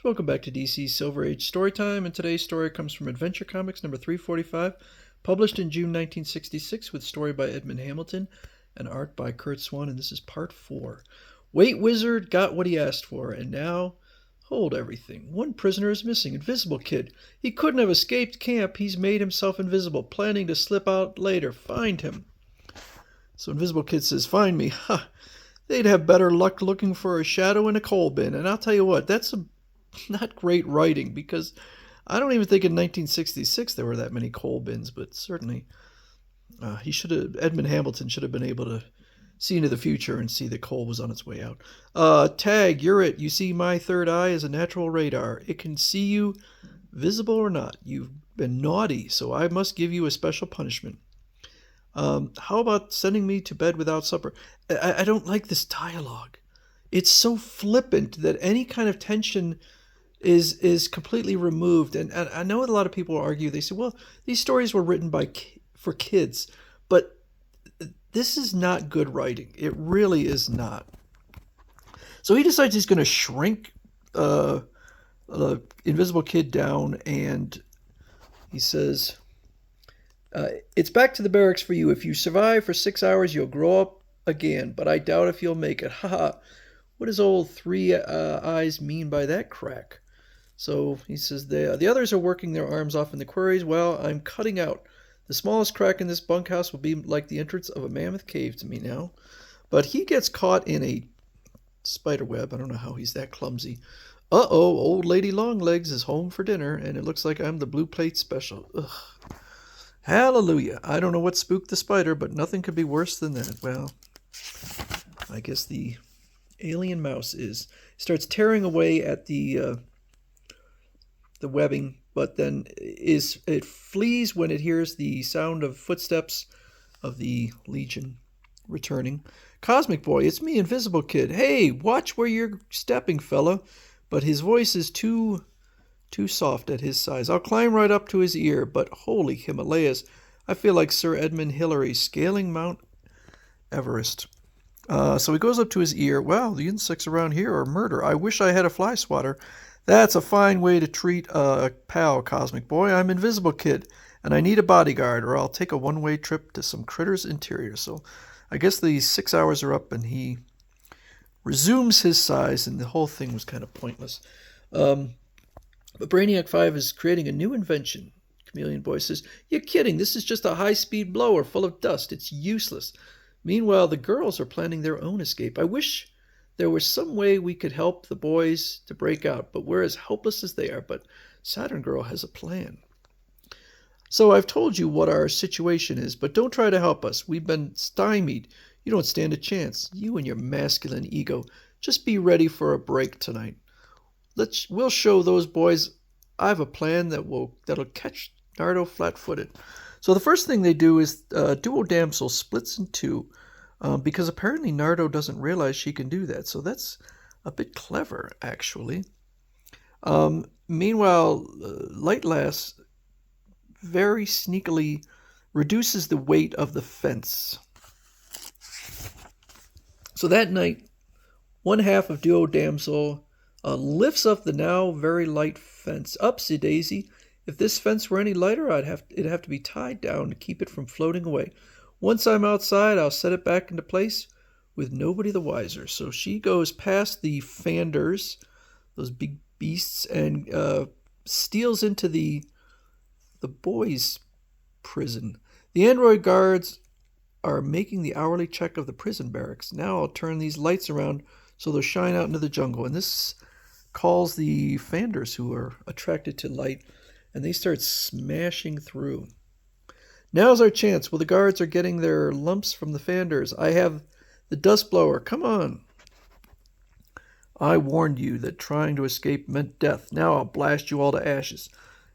Welcome back to DC Silver Age Storytime, and today's story comes from Adventure Comics number 345, published in June 1966, with story by Edmond Hamilton and art by Curt Swan, and this is part 4. Wait Wizard got what he asked for, and now, hold everything. One prisoner is missing, Invisible Kid. He couldn't have escaped camp. He's made himself invisible, planning to slip out later. Find him. So Invisible Kid says, find me. Ha! They'd have better luck looking for a shadow in a coal bin, and I'll tell you what, that's not great writing, because I don't even think in 1966 there were that many coal bins, but certainly Edmond Hamilton should have been able to see into the future and see that coal was on its way out. Tag, you're it. You see, my third eye is a natural radar. It can see you, visible or not. You've been naughty, so I must give you a special punishment. How about sending me to bed without supper? I don't like this dialogue. It's so flippant that any kind of tension is completely removed. And I know a lot of people argue, they say, well, these stories were written for kids, but this is not good writing. It really is not. So he decides he's going to shrink Invisible Kid down, and he says, it's back to the barracks for you. If you survive for 6 hours, you'll grow up again, but I doubt if you'll make it. Haha. What does old Three Eyes mean by that crack? So he says, the others are working their arms off in the quarries. Well, I'm cutting out. The smallest crack in this bunkhouse will be like the entrance of a mammoth cave to me now. But he gets caught in a spider web. I don't know how he's that clumsy. Uh-oh, old lady Longlegs is home for dinner, and it looks like I'm the blue plate special. Ugh. Hallelujah. I don't know what spooked the spider, but nothing could be worse than that. Well, I guess the alien mouse starts tearing away at the webbing, but then it flees when it hears the sound of footsteps of the Legion returning. Cosmic Boy, it's me, Invisible Kid. Hey, watch where you're stepping, fella. But his voice is too soft at his size. I'll climb right up to his ear, but holy Himalayas, I feel like Sir Edmund Hillary scaling Mount Everest. So he goes up to his ear. Well, the insects around here are murder. I wish I had a fly swatter. That's a fine way to treat a pal, Cosmic Boy. I'm Invisible Kid, and I need a bodyguard, or I'll take a one-way trip to some critter's interior. So I guess the 6 hours are up, and he resumes his size, and the whole thing was kind of pointless. But Brainiac 5 is creating a new invention. Chameleon Boy says, you're kidding. This is just a high-speed blower full of dust. It's useless. Meanwhile, the girls are planning their own escape. I wish there was some way we could help the boys to break out, but we're as helpless as they are. But Saturn Girl has a plan. So I've told you what our situation is, but don't try to help us. We've been stymied. You don't stand a chance. You and your masculine ego. Just be ready for a break tonight. We'll show those boys I have a plan that'll catch Nardo flat-footed. So the first thing they do is Duo Damsel splits in two, because apparently Nardo doesn't realize she can do that. So that's a bit clever, actually. Meanwhile, Light Lass very sneakily reduces the weight of the fence. So that night, one half of Duo Damsel lifts up the now very light fence. Upsy daisy. If this fence were any lighter, it'd have to be tied down to keep it from floating away. Once I'm outside, I'll set it back into place with nobody the wiser. So she goes past the Fanders, those big beasts, and steals into the boys' prison. The android guards are making the hourly check of the prison barracks. Now I'll turn these lights around so they'll shine out into the jungle. And this calls the Fanders, who are attracted to light, and they start smashing through. Now's our chance. Well, the guards are getting their lumps from the Fanders. I have the dust blower. Come on. I warned you that trying to escape meant death. Now I'll blast you all to ashes.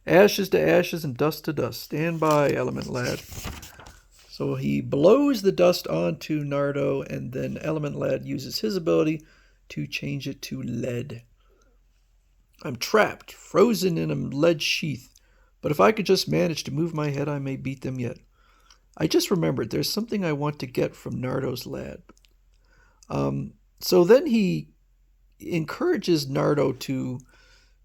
Ashes to ashes and dust to dust. Stand by, Element Lad. So he blows the dust onto Nardo, and then Element Lad uses his ability to change it to lead. I'm trapped, frozen in a lead sheath. But if I could just manage to move my head, I may beat them yet. I just remembered there's something I want to get from Nardo's lad. So then he encourages Nardo to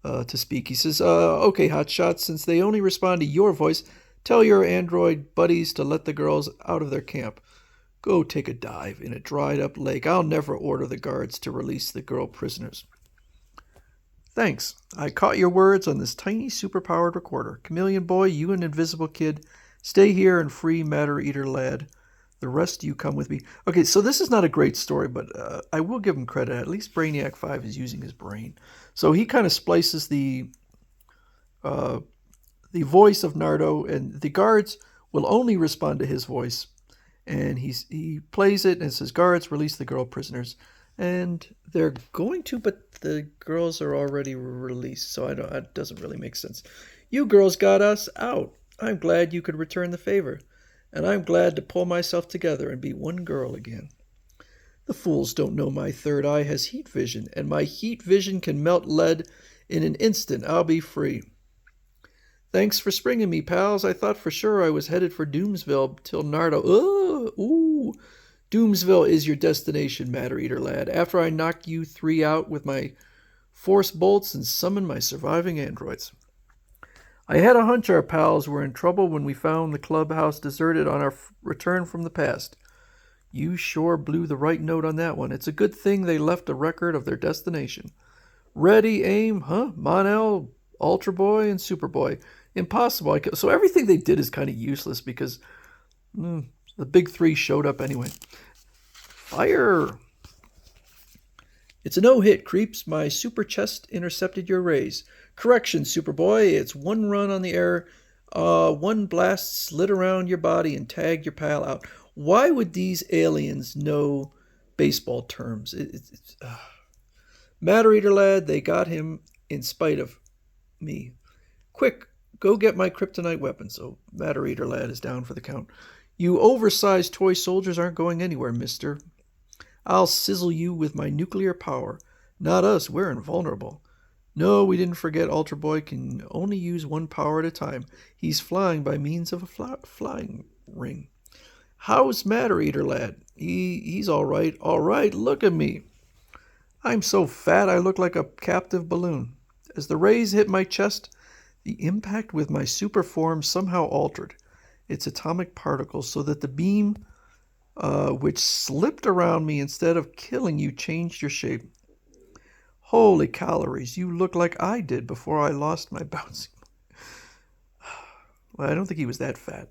to speak. He says, okay, Hotshot, since they only respond to your voice, tell your android buddies to let the girls out of their camp. Go take a dive in a dried-up lake. I'll never order the guards to release the girl prisoners. Thanks. I caught your words on this tiny super-powered recorder. Chameleon Boy, you and Invisible Kid, stay here and free Matter Eater Lad. The rest of you come with me. Okay, so this is not a great story, but I will give him credit. At least Brainiac 5 is using his brain. So he kind of splices the voice of Nardo, and the guards will only respond to his voice. And he plays it and says, guards, release the girl prisoners. And they're going to, but the girls are already released, so it doesn't really make sense. You girls got us out. I'm glad you could return the favor. And I'm glad to pull myself together and be one girl again. The fools don't know my third eye has heat vision, and my heat vision can melt lead in an instant. I'll be free. Thanks for springing me, pals. I thought for sure I was headed for Doomsville till Nardo. Doomsville is your destination, Matter Eater Lad. After I knock you three out with my force bolts and summon my surviving androids. I had a hunch our pals were in trouble when we found the clubhouse deserted on our return from the past. You sure blew the right note on that one. It's a good thing they left a record of their destination. Ready, aim, huh? Mon-El, Ultra Boy, and Superboy. Impossible. So everything they did is kind of useless because the big three showed up anyway. Fire! It's a no-hit, creeps. My super chest intercepted your rays. Correction, Superboy. It's one run on the air. One blast slid around your body and tagged your pal out. Why would these aliens know baseball terms? Matter Eater Lad, they got him in spite of me. Quick, go get my kryptonite weapon. So Matter Eater Lad is down for the count. You oversized toy soldiers aren't going anywhere, mister. I'll sizzle you with my nuclear power. Not us, we're invulnerable. No, we didn't forget Ultra Boy can only use one power at a time. He's flying by means of a flying ring. How's Matter Eater Lad? He's all right. All right, look at me. I'm so fat I look like a captive balloon. As the rays hit my chest, the impact with my super form somehow altered its atomic particles so that the beam which slipped around me instead of killing you changed your shape. Holy calories, you look like I did before I lost my bouncing. Well, I don't think he was that fat.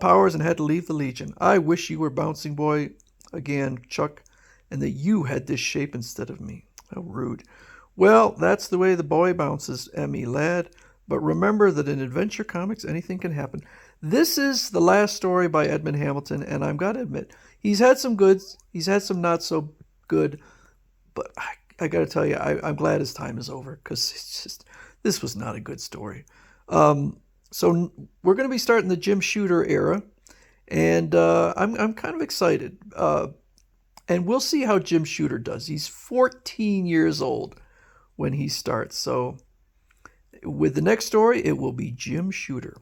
Powers and had to leave the Legion. I wish you were Bouncing Boy again, Chuck, and that you had this shape instead of me. How rude. Well, that's the way the boy bounces, Emmy lad. But remember that in Adventure Comics, anything can happen. This is the last story by Edmond Hamilton, and I've got to admit, he's had some goods, he's had some not so good, but I got to tell you, I'm glad his time is over, because it's just, this was not a good story. So we're going to be starting the Jim Shooter era, and I'm kind of excited. And we'll see how Jim Shooter does. He's 14 years old when he starts. So with the next story, it will be Jim Shooter.